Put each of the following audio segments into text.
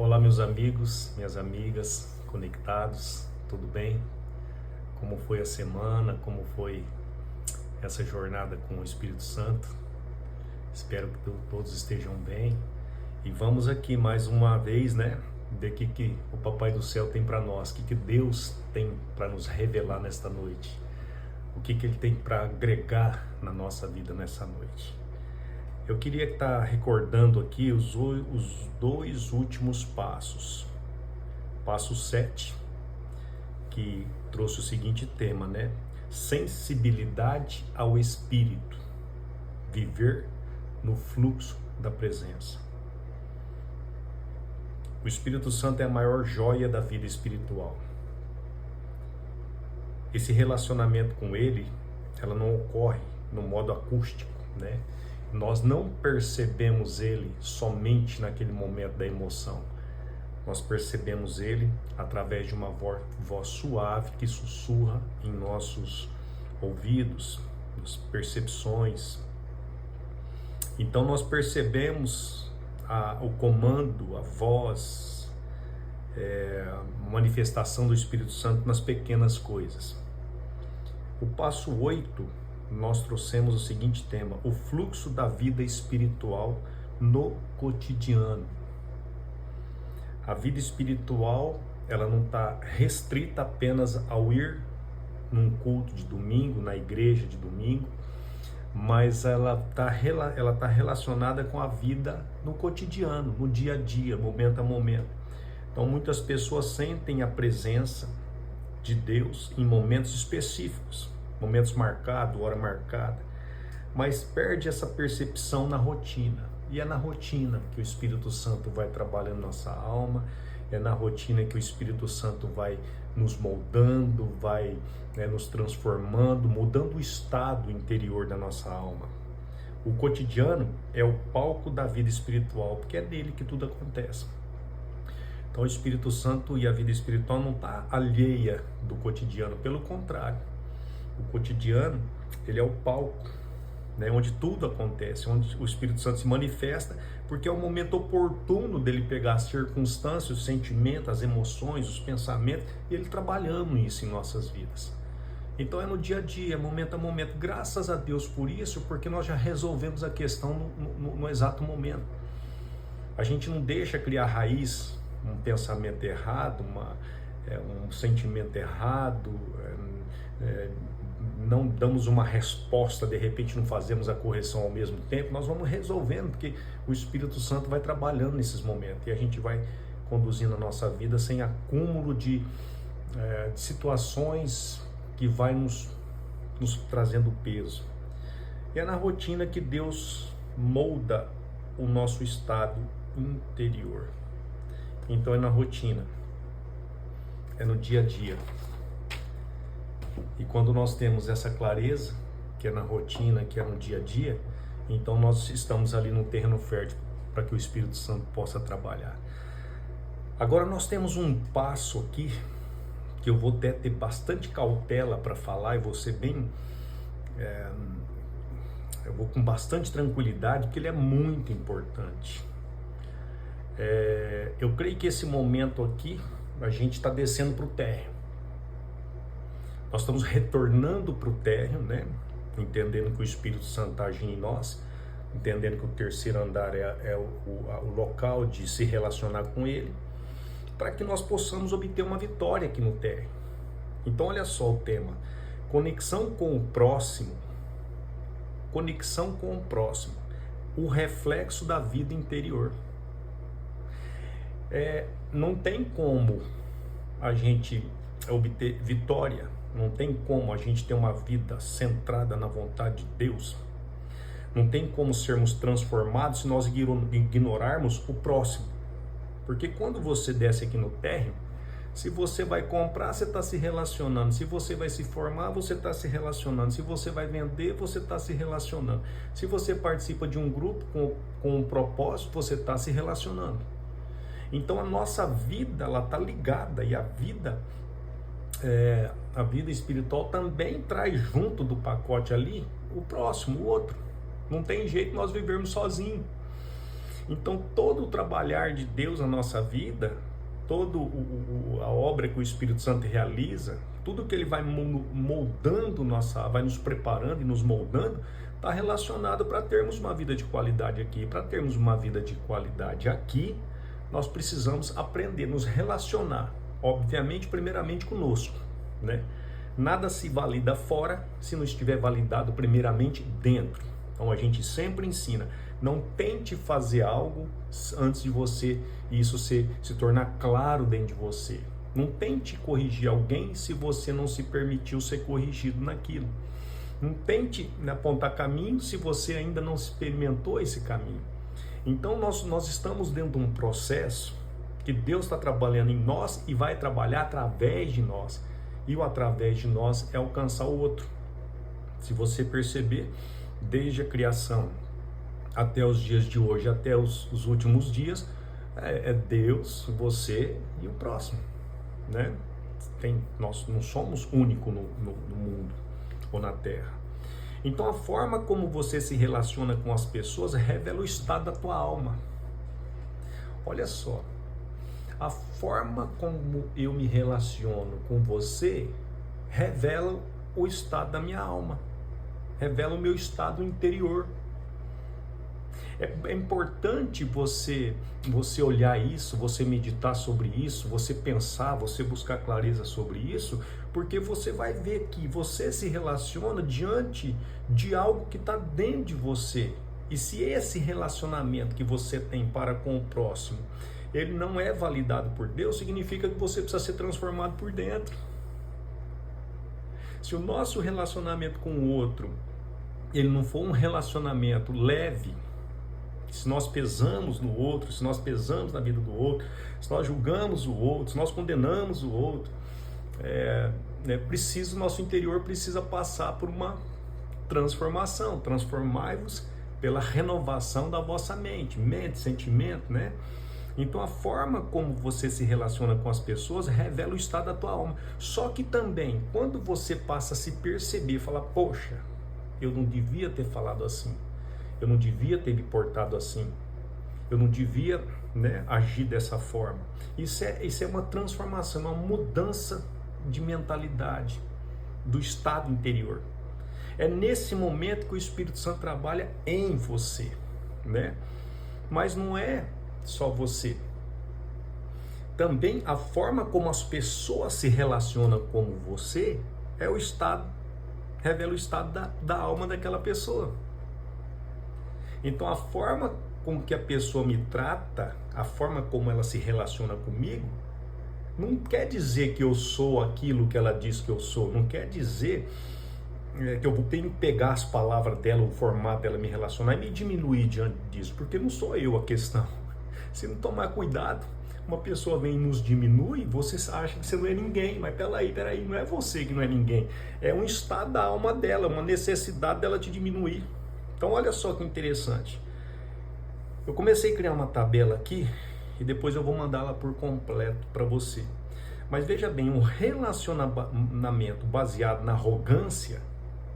Olá, meus amigos, minhas amigas, conectados, tudo bem? Como foi a semana? Como foi essa jornada com o Espírito Santo? Espero que todos estejam bem. E vamos aqui mais uma vez, ver o que o Papai do Céu tem para nós, o que Deus tem para nos revelar nesta noite, o que Ele tem para agregar na nossa vida nessa noite. Eu queria estar recordando aqui os dois últimos passos. Passo 7, que trouxe o seguinte tema, sensibilidade ao Espírito, viver no fluxo da presença. O Espírito Santo é a maior joia da vida espiritual. Esse relacionamento com Ele, ela não ocorre no modo acústico, Nós não percebemos Ele somente naquele momento da emoção. Nós percebemos Ele através de uma voz suave que sussurra em nossos ouvidos, nas percepções. Então nós percebemos o comando, a voz, a manifestação do Espírito Santo nas pequenas coisas. O passo 8, nós trouxemos o seguinte tema: o fluxo da vida espiritual no cotidiano. A vida espiritual, ela não está restrita apenas ao ir num culto de domingo, na igreja de domingo, mas ela tá relacionada com a vida no cotidiano, no dia a dia, momento a momento. Então muitas pessoas sentem a presença de Deus em momentos específicos, momentos marcados, hora marcada, mas perde essa percepção na rotina. E é na rotina que o Espírito Santo vai trabalhando nossa alma, é na rotina que o Espírito Santo vai nos moldando, vai nos transformando, mudando o estado interior da nossa alma. O cotidiano é o palco da vida espiritual, porque é nele que tudo acontece. Então o Espírito Santo e a vida espiritual não está alheia do cotidiano, pelo contrário. O cotidiano, ele é o palco, onde tudo acontece, onde o Espírito Santo se manifesta, porque é o momento oportuno dele pegar as circunstâncias, os sentimentos, as emoções, os pensamentos, e ele trabalhando isso em nossas vidas. Então é no dia a dia, momento a momento. Graças a Deus por isso, porque nós já resolvemos a questão no exato momento. A gente não deixa criar raiz, um pensamento errado, um sentimento errado, não damos uma resposta, de repente não fazemos a correção ao mesmo tempo. Nós vamos resolvendo, porque o Espírito Santo vai trabalhando nesses momentos e a gente vai conduzindo a nossa vida sem acúmulo de situações que vai nos trazendo peso. E é na rotina que Deus molda o nosso estado interior. Então é na rotina, é no dia a dia. E quando nós temos essa clareza, que é na rotina, que é no dia a dia, então nós estamos ali no terreno fértil para que o Espírito Santo possa trabalhar. Agora nós temos um passo aqui, que eu vou ter bastante cautela para falar, e vou ser bem... eu vou com bastante tranquilidade, porque ele é muito importante. Eu creio que esse momento aqui, a gente está descendo para o térreo. Nós estamos retornando para o térreo, entendendo que o Espírito Santo está agindo em nós, entendendo que o terceiro andar é o local de se relacionar com Ele, para que nós possamos obter uma vitória aqui no térreo. Então olha só o tema: conexão com o próximo, conexão com o próximo, o reflexo da vida interior. Não tem como a gente obter vitória, não tem como a gente ter uma vida centrada na vontade de Deus, não tem como sermos transformados se nós ignorarmos o próximo. Porque quando você desce aqui no térreo, se você vai comprar, você está se relacionando. Se você vai se formar, você está se relacionando. Se você vai vender, você está se relacionando. Se você participa de um grupo com um propósito, você está se relacionando. Então a nossa vida, ela está ligada, e a vida espiritual também traz junto do pacote ali o próximo, o outro. Não tem jeito nós vivermos sozinhos. Então, todo o trabalhar de Deus na nossa vida, toda a obra que o Espírito Santo realiza, tudo que ele vai moldando vai nos preparando e nos moldando, está relacionado para termos uma vida de qualidade aqui. Para termos uma vida de qualidade aqui, nós precisamos aprender a nos relacionar, obviamente, primeiramente conosco, né? Nada se valida fora se não estiver validado primeiramente dentro. Então a gente sempre ensina, não tente fazer algo antes de você isso se tornar claro dentro de você. Não tente corrigir alguém se você não se permitiu ser corrigido naquilo. Não tente apontar caminho se você ainda não experimentou esse caminho. Então nós estamos dentro de um processo que Deus está trabalhando em nós e vai trabalhar através de nós. E o através de nós é alcançar o outro. Se você perceber, desde a criação até os dias de hoje, até os últimos dias, é Deus, você e o próximo, né? Nós não somos únicos no mundo ou na Terra. Então a forma como você se relaciona com as pessoas revela o estado da tua alma. Olha só, a forma como eu me relaciono com você revela o estado da minha alma, revela o meu estado interior. É importante você olhar isso, você meditar sobre isso, você pensar, você buscar clareza sobre isso, porque você vai ver que você se relaciona diante de algo que está dentro de você. E se esse relacionamento que você tem para com o próximo, ele não é validado por Deus, significa que você precisa ser transformado por dentro. Se o nosso relacionamento com o outro, ele não for um relacionamento leve, se nós pesamos no outro, se nós pesamos na vida do outro, se nós julgamos o outro, se nós condenamos o outro, nosso interior precisa passar por uma transformação. Transformai-vos pela renovação da vossa mente, sentimento, né? Então a forma como você se relaciona com as pessoas revela o estado da tua alma. Só que também, quando você passa a se perceber, falar, poxa, eu não devia ter falado assim, eu não devia ter me portado assim, eu não devia, agir dessa forma. Isso é uma transformação, uma mudança de mentalidade, do estado interior. É nesse momento que o Espírito Santo trabalha em você, né? Mas não é só você. Também a forma como as pessoas se relacionam com você revela o estado da alma daquela pessoa. Então a forma com que a pessoa me trata, a forma como ela se relaciona comigo, não quer dizer que eu sou aquilo que ela diz que eu sou, não quer dizer que eu tenho que pegar as palavras dela, o formato dela, me relacionar e me diminuir diante disso, porque não sou eu a questão. Se não tomar cuidado, uma pessoa vem e nos diminui, você acha que você não é ninguém, mas peraí, não é você que não é ninguém, é um estado da alma dela, uma necessidade dela te diminuir. Então olha só que interessante, eu comecei a criar uma tabela aqui e depois eu vou mandá-la por completo para você, mas veja bem, um relacionamento baseado na arrogância,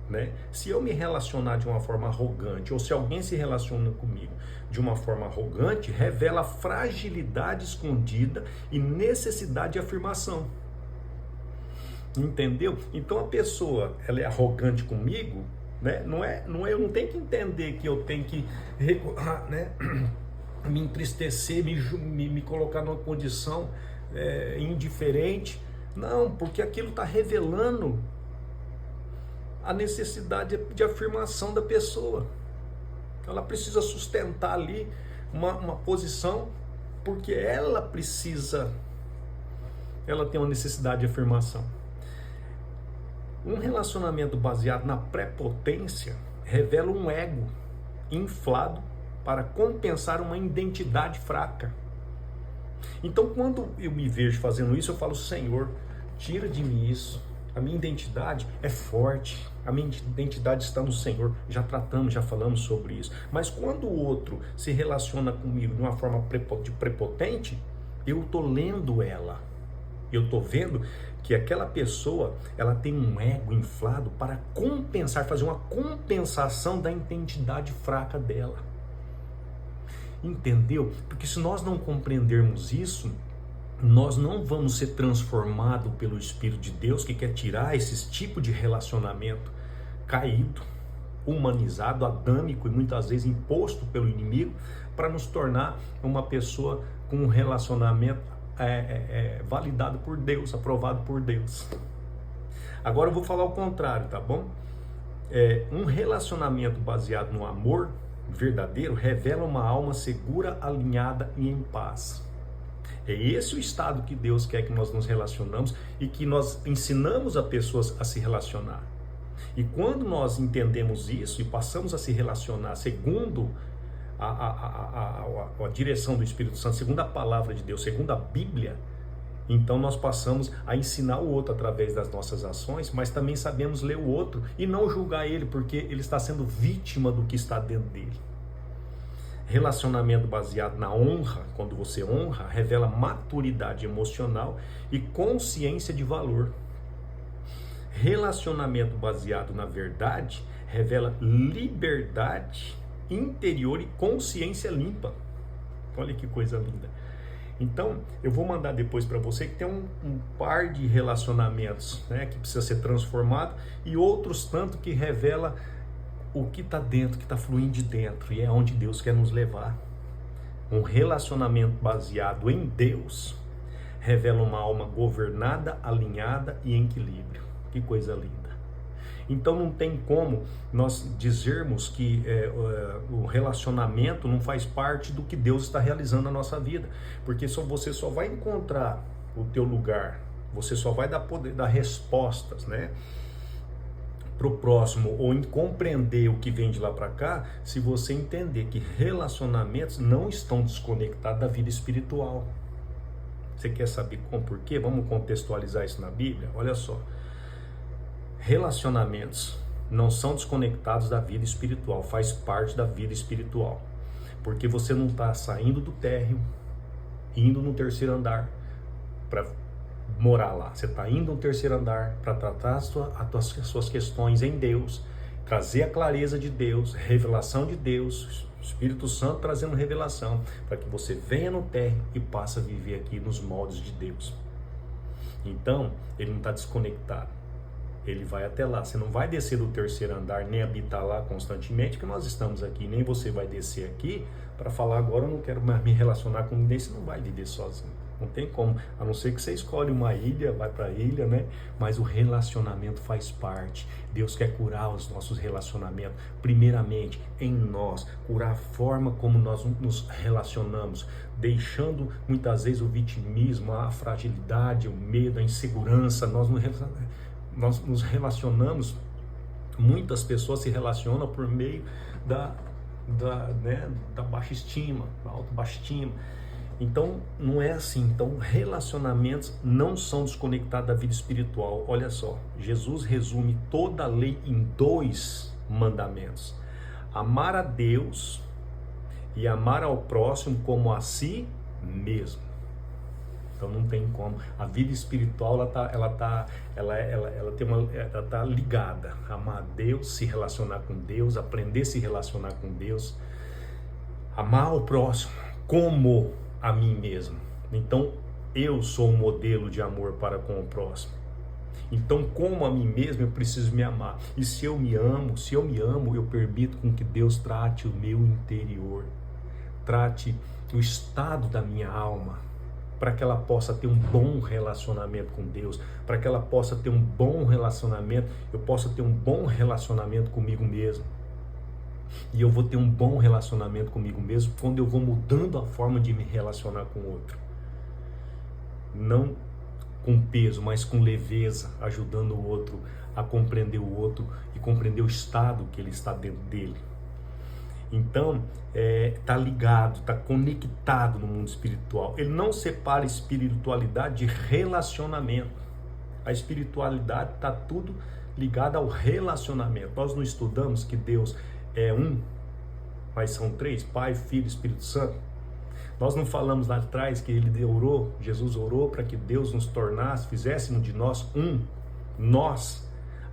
né? Se eu me relacionar de uma forma arrogante, ou se alguém se relaciona comigo de uma forma arrogante, revela fragilidade escondida e necessidade de afirmação. Entendeu? Então a pessoa, ela é arrogante comigo, né? Eu não tenho que entender que eu tenho que me entristecer, me colocar numa condição indiferente. Não, porque aquilo está revelando a necessidade de afirmação da pessoa. Ela precisa sustentar ali uma posição, porque ela tem uma necessidade de afirmação. Um relacionamento baseado na prepotência revela um ego inflado para compensar uma identidade fraca. Então, quando eu me vejo fazendo isso, eu falo, Senhor, tira de mim isso. A minha identidade é forte, a minha identidade está no Senhor. Já tratamos, já falamos sobre isso. Mas quando o outro se relaciona comigo de uma forma prepotente, eu estou lendo ela. Eu estou vendo que aquela pessoa, ela tem um ego inflado para compensar, fazer uma compensação da identidade fraca dela. Entendeu? Porque se nós não compreendermos isso, nós não vamos ser transformados pelo Espírito de Deus, que quer tirar esse tipo de relacionamento caído, humanizado, adâmico e muitas vezes imposto pelo inimigo, para nos tornar uma pessoa com um relacionamento validado por Deus, aprovado por Deus. Agora eu vou falar o contrário, tá bom? Um relacionamento baseado no amor verdadeiro revela uma alma segura, alinhada e em paz. É esse o estado que Deus quer que nós nos relacionamos e que nós ensinamos as pessoas a se relacionar. E quando nós entendemos isso e passamos a se relacionar segundo a direção do Espírito Santo, segundo a palavra de Deus, segundo a Bíblia, então nós passamos a ensinar o outro através das nossas ações, mas também sabemos ler o outro e não julgar ele, porque ele está sendo vítima do que está dentro dele. Relacionamento baseado na honra, quando você honra, revela maturidade emocional e consciência de valor. Relacionamento baseado na verdade revela liberdade interior e consciência limpa. Olha que coisa linda. Então, eu vou mandar depois para você que tem um par de relacionamentos, né, que precisa ser transformado, e outros tanto que revela o que está dentro, que está fluindo de dentro, e é onde Deus quer nos levar. Um relacionamento baseado em Deus revela uma alma governada, alinhada e em equilíbrio. Que coisa linda. Então não tem como nós dizermos que o relacionamento não faz parte do que Deus está realizando na nossa vida, porque você só vai encontrar o teu lugar, você só vai dar respostas, né, para o próximo, ou em compreender o que vem de lá para cá, se você entender que relacionamentos não estão desconectados da vida espiritual. Você quer saber por quê? Vamos contextualizar isso na Bíblia? Olha só. Relacionamentos não são desconectados da vida espiritual, faz parte da vida espiritual. Porque você não está saindo do térreo, indo no terceiro andar para morar lá. Você está indo no terceiro andar para tratar as suas questões em Deus, trazer a clareza de Deus, revelação de Deus, Espírito Santo trazendo revelação, para que você venha no térreo e passe a viver aqui nos moldes de Deus. Então, ele não está desconectado. Ele vai até lá. Você não vai descer do terceiro andar, nem habitar lá constantemente, que nós estamos aqui. Nem você vai descer aqui para falar agora eu não quero mais me relacionar com ninguém. Você não vai viver sozinho. Não tem como. A não ser que você escolhe uma ilha, vai para a ilha, né? Mas o relacionamento faz parte. Deus quer curar os nossos relacionamentos. Primeiramente, em nós. Curar a forma como nós nos relacionamos. Deixando muitas vezes o vitimismo, a fragilidade, o medo, a insegurança. Nós nos relacionamos, muitas pessoas se relacionam por meio da baixa estima, da baixa estima. Então, não é assim. Então, relacionamentos não são desconectados da vida espiritual. Olha só, Jesus resume toda a lei em 2 mandamentos. Amar a Deus e amar ao próximo como a si mesmo. Então não tem como. A vida espiritual ela tá ligada. Amar a Deus, se relacionar com Deus, aprender a se relacionar com Deus, amar o próximo como a mim mesmo. Então eu sou um modelo de amor para com o próximo. Então, como a mim mesmo, eu preciso me amar. E se eu me amo, eu permito com que Deus trate o meu interior, trate o estado da minha alma, para que ela possa ter um bom relacionamento com Deus, para que ela possa ter um bom relacionamento, eu possa ter um bom relacionamento comigo mesmo. E eu vou ter um bom relacionamento comigo mesmo quando eu vou mudando a forma de me relacionar com o outro. Não com peso, mas com leveza, ajudando o outro a compreender o outro e compreender o estado que ele está dentro dele. Então, está ligado, está conectado no mundo espiritual. Ele não separa espiritualidade de relacionamento. A espiritualidade está tudo ligado ao relacionamento. Nós não estudamos que Deus é um, mas são 3, Pai, Filho e Espírito Santo. Nós não falamos lá atrás que Jesus orou para que Deus nos tornasse, fizéssemos de nós um. Nós,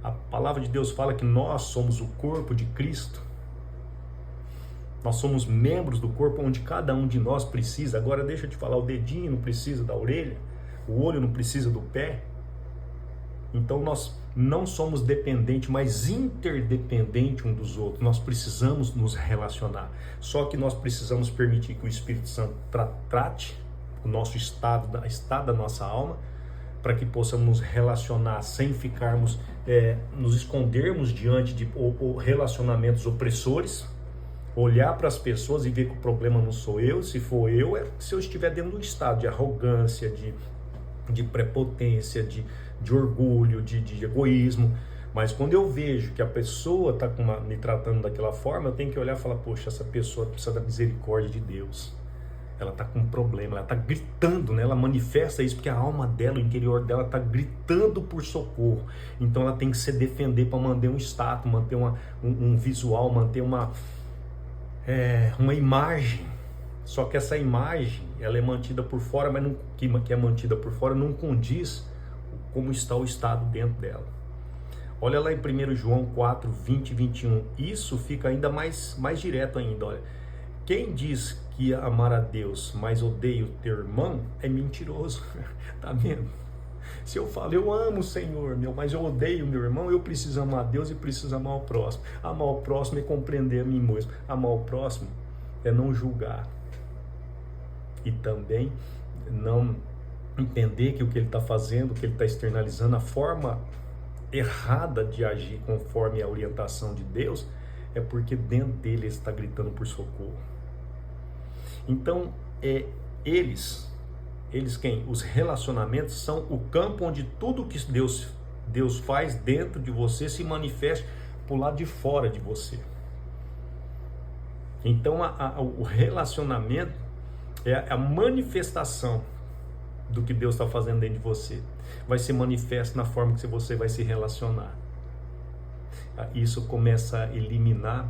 a palavra de Deus fala que nós somos o corpo de Cristo. Nós somos membros do corpo onde cada um de nós precisa. Agora deixa eu te falar, o dedinho não precisa da orelha, o olho não precisa do pé. Então nós não somos dependentes, mas interdependentes um dos outros. Nós precisamos nos relacionar. Só que nós precisamos permitir que o Espírito Santo trate o nosso estado da nossa alma, para que possamos nos relacionar sem ficarmos, nos escondermos diante de relacionamentos opressores, olhar para as pessoas e ver que o problema não sou eu. Se for eu, é se eu estiver dentro de um estado de arrogância, de prepotência, de orgulho, de egoísmo. Mas quando eu vejo que a pessoa está me tratando daquela forma, eu tenho que olhar e falar, poxa, essa pessoa precisa da misericórdia de Deus. Ela está com um problema, ela está gritando, né? Ela manifesta isso porque a alma dela, o interior dela está gritando por socorro. Então ela tem que se defender para manter um status, manter um visual, manter uma imagem. Só que essa imagem, ela é mantida por fora, mas não, que é mantida por fora não condiz como está o estado dentro dela. Olha lá em 1 João 4, 20 e 21. Isso fica ainda mais direto ainda. Olha, quem diz que amar a Deus, mas odeia o teu irmão, é mentiroso. Tá vendo? Se eu falo, eu amo o Senhor, mas eu odeio o meu irmão, eu preciso amar a Deus e preciso amar o próximo. Amar o próximo é compreender a mim mesmo. Amar o próximo é não julgar. E também não entender que o que ele está fazendo, o que ele está externalizando, a forma errada de agir conforme a orientação de Deus, é porque dentro dele ele está gritando por socorro. Então, eles quem? Os relacionamentos são o campo onde tudo que Deus faz dentro de você se manifesta pro lado de fora de você. Então, o relacionamento é a manifestação do que Deus está fazendo dentro de você. Vai ser manifesto na forma que você vai se relacionar. Isso começa a eliminar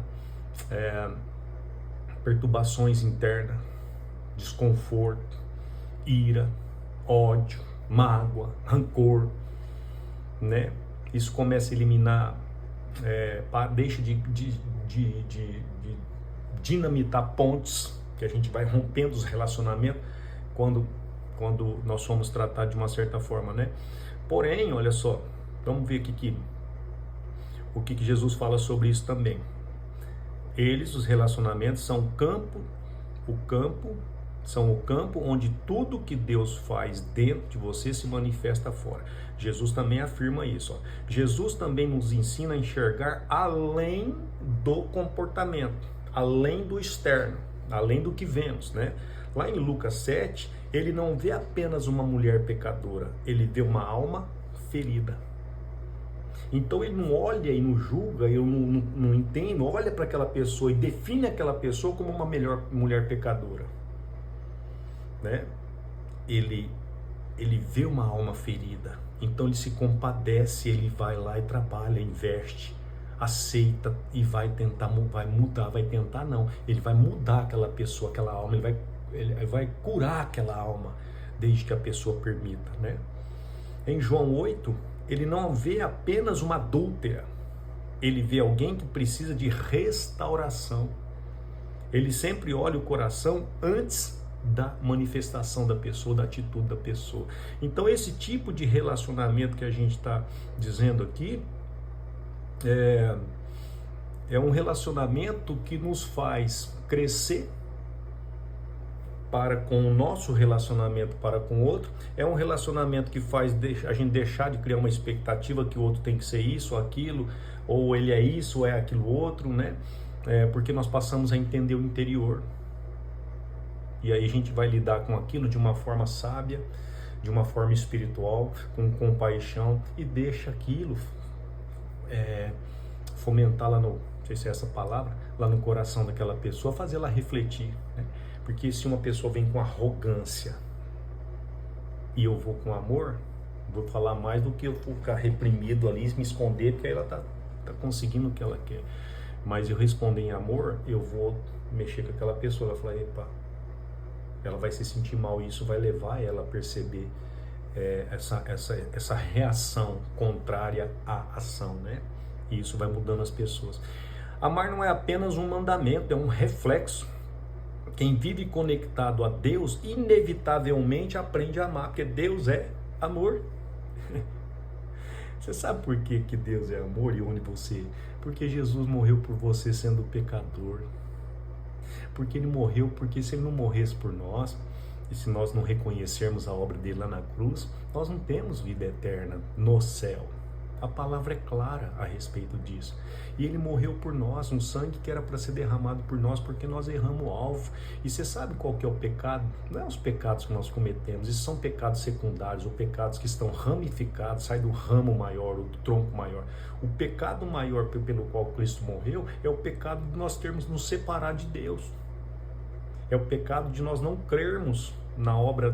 perturbações internas, desconforto, ira, ódio, mágoa, rancor, né? Isso começa a eliminar, deixa de dinamitar pontes, que a gente vai rompendo os relacionamentos quando nós somos tratados de uma certa forma, né? Porém, olha só, vamos ver aqui o que Jesus fala sobre isso também. Os relacionamentos, são o campo onde tudo que Deus faz dentro de você se manifesta fora. Jesus também afirma isso. Jesus também nos ensina a enxergar além do comportamento, além do externo, além do que vemos, né? Lá em Lucas 7, ele não vê apenas uma mulher pecadora, ele vê uma alma ferida. Então ele não olha e não julga, eu não entendo, olha para aquela pessoa e define aquela pessoa como uma mulher pecadora, né? Ele vê uma alma ferida, então ele se compadece, ele vai lá e trabalha, investe, aceita e vai mudar aquela pessoa, aquela alma, ele vai curar aquela alma, desde que a pessoa permita, né? Em João 8, ele não vê apenas uma adúltera, ele vê alguém que precisa de restauração. Ele sempre olha o coração antes da manifestação da pessoa, da atitude da pessoa. Então esse tipo de relacionamento que a gente está dizendo aqui é um relacionamento que nos faz crescer para com o nosso relacionamento para com o outro. É um relacionamento que faz a gente deixar de criar uma expectativa que o outro tem que ser isso ou aquilo, ou ele é isso ou é aquilo outro, né? Porque nós passamos a entender o interior. E aí a gente vai lidar com aquilo de uma forma sábia, de uma forma espiritual, com compaixão, e deixa aquilo fomentar lá no, não sei se é essa palavra, lá no coração daquela pessoa, fazer ela refletir, né? Porque se uma pessoa vem com arrogância e eu vou com amor, vou falar mais do que eu ficar reprimido ali e me esconder, porque aí ela tá conseguindo o que ela quer. Mas eu responder em amor, eu vou mexer com aquela pessoa, ela vai falar, epa, ela vai se sentir mal, e isso vai levar ela a perceber essa reação contrária à ação, né? E isso vai mudando as pessoas. Amar não é apenas um mandamento, é um reflexo. Quem vive conectado a Deus, inevitavelmente aprende a amar, porque Deus é amor. Você sabe por que Deus é amor e une você? Porque Jesus morreu por você sendo pecador. Porque Ele morreu, porque se Ele não morresse por nós, e se nós não reconhecermos a obra dele lá na cruz, nós não temos vida eterna no céu. A palavra é clara a respeito disso. E Ele morreu por nós, um sangue que era para ser derramado por nós, porque nós erramos o alvo. E você sabe qual que é o pecado? Não é os pecados que nós cometemos, esses são pecados secundários, ou pecados que estão ramificados, sai do ramo maior, ou do tronco maior. O pecado maior pelo qual Cristo morreu é o pecado de nós termos nos separado de Deus. É o pecado de nós não crermos na obra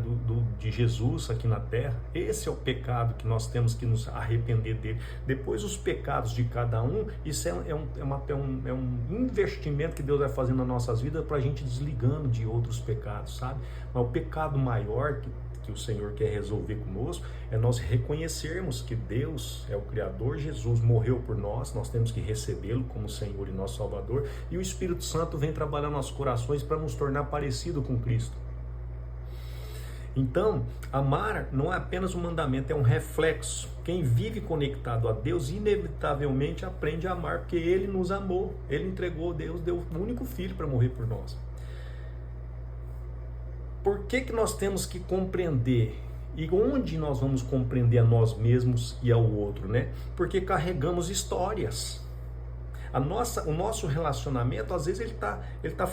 de Jesus aqui na terra. Esse é o pecado que nós temos que nos arrepender dele. Depois os pecados de cada um, isso é um investimento que Deus vai fazendo nas nossas vidas para a gente desligando de outros pecados, sabe? Mas o pecado maior que o Senhor quer resolver conosco é nós reconhecermos que Deus é o Criador, Jesus morreu por nós, nós temos que recebê-lo como Senhor e nosso Salvador, e o Espírito Santo vem trabalhar nossos corações para nos tornar parecido com Cristo. Então, amar não é apenas um mandamento, é um reflexo. Quem vive conectado a Deus inevitavelmente aprende a amar, porque Ele nos amou, Ele entregou, Deus deu o único Filho para morrer por nós. Por que nós temos que compreender? E onde nós vamos compreender a nós mesmos e ao outro, né? Porque carregamos histórias. O nosso relacionamento, às vezes, ele tá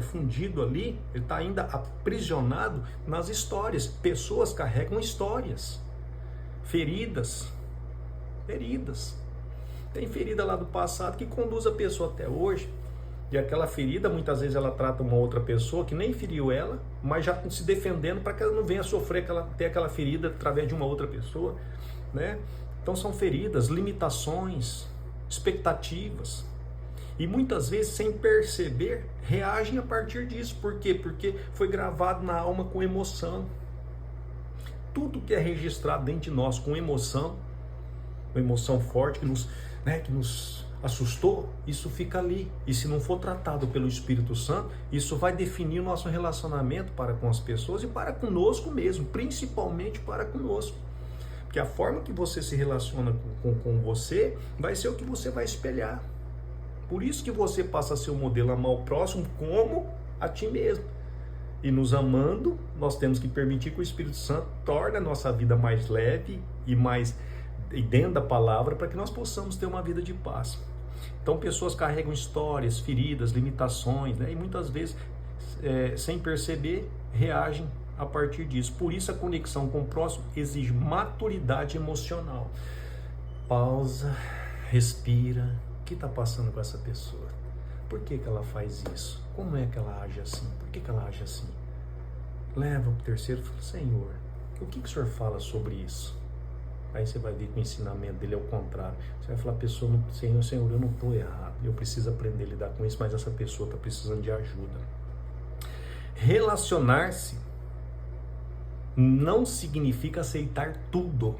fundido ali, ele está ainda aprisionado nas histórias. Pessoas carregam histórias, feridas. Tem ferida lá do passado que conduz a pessoa até hoje. E aquela ferida, muitas vezes ela trata uma outra pessoa que nem feriu ela, mas já se defendendo para que ela não venha sofrer, ter aquela ferida através de uma outra pessoa, né? Então são feridas, limitações, expectativas. E muitas vezes, sem perceber, reagem a partir disso. Por quê? Porque foi gravado na alma com emoção. Tudo que é registrado dentro de nós com emoção, uma emoção forte que nos assustou, isso fica ali. E se não for tratado pelo Espírito Santo, isso vai definir o nosso relacionamento para com as pessoas e para conosco mesmo, principalmente para conosco. Porque a forma que você se relaciona com você vai ser o que você vai espelhar. Por isso que você passa a ser o modelo, amar o próximo como a ti mesmo. E nos amando, nós temos que permitir que o Espírito Santo torne a nossa vida mais leve e dentro da palavra, para que nós possamos ter uma vida de paz. Então pessoas carregam histórias, feridas, limitações, né? E muitas vezes, sem perceber, reagem a partir disso. Por isso a conexão com o próximo exige maturidade emocional. Pausa, respira. O que está passando com essa pessoa? Por que ela faz isso? Como é que ela age assim? Por que ela age assim? Leva para o terceiro e fala: Senhor, o que o Senhor fala sobre isso? Aí você vai ver que o ensinamento dele é o contrário. Você vai falar: pessoa, Senhor, eu não estou errado. Eu preciso aprender a lidar com isso, mas essa pessoa está precisando de ajuda. Relacionar-se não significa aceitar tudo.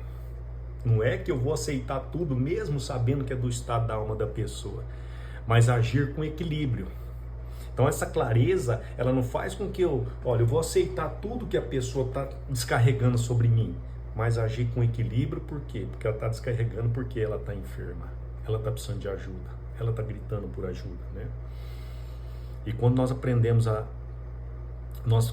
Não é que eu vou aceitar tudo mesmo sabendo que é do estado da alma da pessoa, mas agir com equilíbrio. Então essa clareza, ela não faz com que eu vou aceitar tudo que a pessoa está descarregando sobre mim, mas agir com equilíbrio. Por quê? Porque ela está descarregando, porque ela está enferma, ela está precisando de ajuda, ela está gritando por ajuda, né? E quando nós aprendemos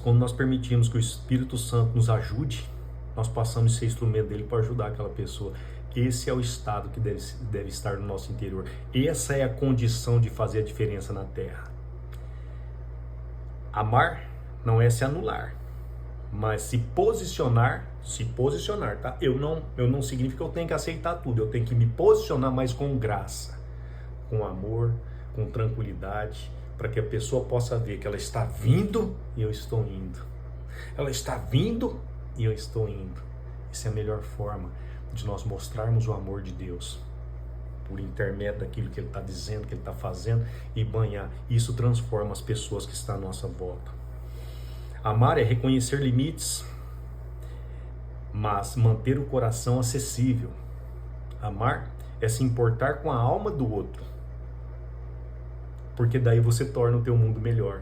quando nós permitimos que o Espírito Santo nos ajude, nós passamos a ser instrumento dele para ajudar aquela pessoa. Esse é o estado que deve estar no nosso interior. Essa é a condição de fazer a diferença na terra. Amar não é se anular, mas se posicionar, tá? Eu não significa que eu tenho que aceitar tudo, eu tenho que me posicionar mais com graça, com amor, com tranquilidade, para que a pessoa possa ver que ela está vindo e eu estou indo. Ela está vindo e eu estou indo. Essa é a melhor forma de nós mostrarmos o amor de Deus, por intermédio daquilo que Ele está dizendo, que Ele está fazendo, e banhar. Isso transforma as pessoas que estão à nossa volta. Amar é reconhecer limites, mas manter o coração acessível. Amar é se importar com a alma do outro. porque daí você torna o teu mundo melhor.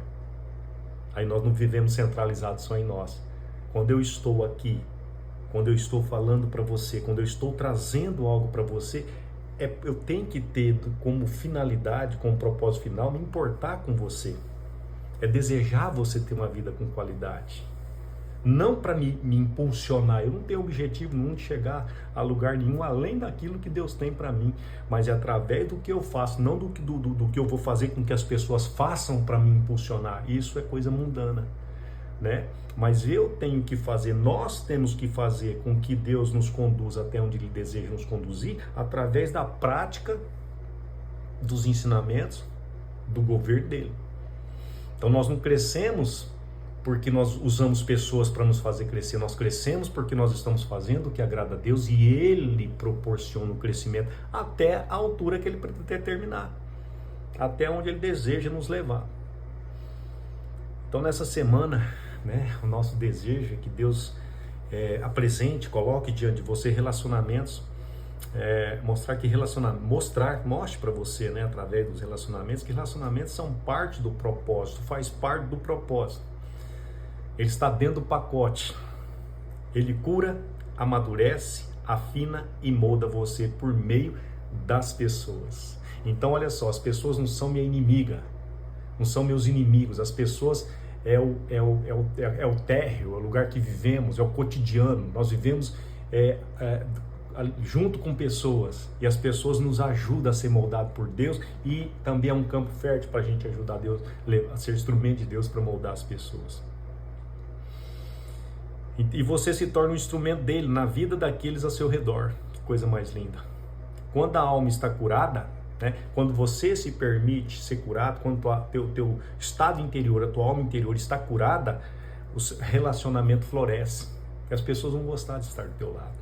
Aí nós não vivemos centralizados só em nós. Quando eu estou aqui, quando eu estou falando para você, quando eu estou trazendo algo para você, eu tenho que ter como finalidade, como propósito final, me importar com você. É desejar você ter uma vida com qualidade. Não para me impulsionar. Eu não tenho objetivo nenhum de chegar a lugar nenhum além daquilo que Deus tem para mim, mas é através do que eu faço, não do que eu vou fazer com que as pessoas façam para me impulsionar. Isso é coisa mundana, né? Mas eu tenho que fazer, nós temos que fazer com que Deus nos conduza até onde Ele deseja nos conduzir, através da prática dos ensinamentos do governo dele. Então nós não crescemos porque nós usamos pessoas para nos fazer crescer, nós crescemos porque nós estamos fazendo o que agrada a Deus e Ele proporciona o crescimento até a altura que Ele determinar, até onde Ele deseja nos levar. Então nessa semana, né, o nosso desejo é que Deus apresente, coloque diante de você relacionamentos, mostre para você, né, através dos relacionamentos, que relacionamentos são parte do propósito, faz parte do propósito. Ele está dentro do pacote. Ele cura, amadurece, afina e molda você por meio das pessoas. Então olha só, as pessoas não são minha inimiga, não são meus inimigos. As pessoas é o térreo, é o lugar que vivemos, é o cotidiano. Nós vivemos junto com pessoas, e as pessoas nos ajudam a ser moldados por Deus, e também é um campo fértil para a gente ajudar Deus a ser instrumento de Deus para moldar as pessoas. E você se torna um instrumento dele na vida daqueles a seu redor. Que coisa mais linda. Quando a alma está curada, né, quando você se permite ser curado, quando teu estado interior, a tua alma interior está curada, o relacionamento floresce. E as pessoas vão gostar de estar do teu lado.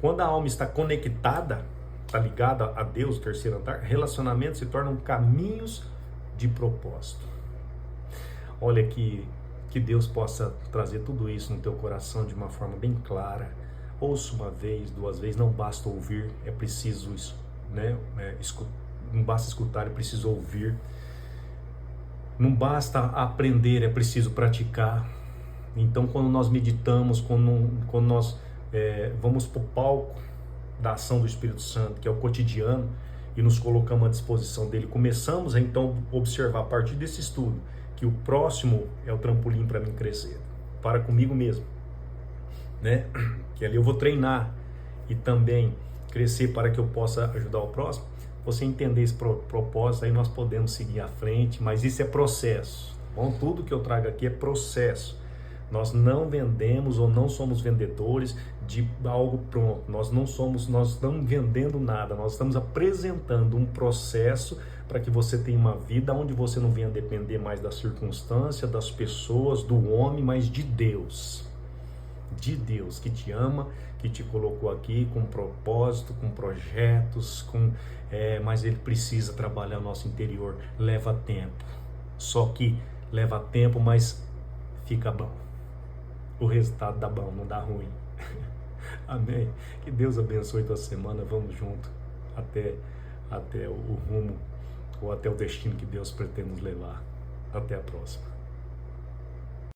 Quando a alma está conectada, está ligada a Deus, o terceiro andar, relacionamentos se tornam caminhos de propósito. Olha que Deus possa trazer tudo isso no teu coração de uma forma bem clara. Ouça uma vez, duas vezes, não basta ouvir, é preciso isso, né? Não basta escutar, é preciso ouvir. Não basta aprender, é preciso praticar. Então, quando nós meditamos, quando nós vamos para o palco da ação do Espírito Santo, que é o cotidiano, e nos colocamos à disposição dele, começamos a então observar a partir desse estudo que o próximo é o trampolim para mim crescer, para comigo mesmo, né? Que ali eu vou treinar e também crescer para que eu possa ajudar o próximo. Você entender esse propósito, aí nós podemos seguir à frente, mas isso é processo, tá bom? Tudo que eu trago aqui é processo. Nós não vendemos ou não somos vendedores de algo pronto. Nós não estamos vendendo nada. Nós estamos apresentando um processo para que você tenha uma vida onde você não venha depender mais da circunstância, das pessoas, do homem, mas de Deus. De Deus que te ama, que te colocou aqui com propósito, com projetos, mas Ele precisa trabalhar o nosso interior. Leva tempo. Só que leva tempo, mas fica bom. O resultado dá bom, não dá ruim. Amém? Que Deus abençoe tua semana. Vamos junto até o rumo ou até o destino que Deus pretende nos levar. Até a próxima.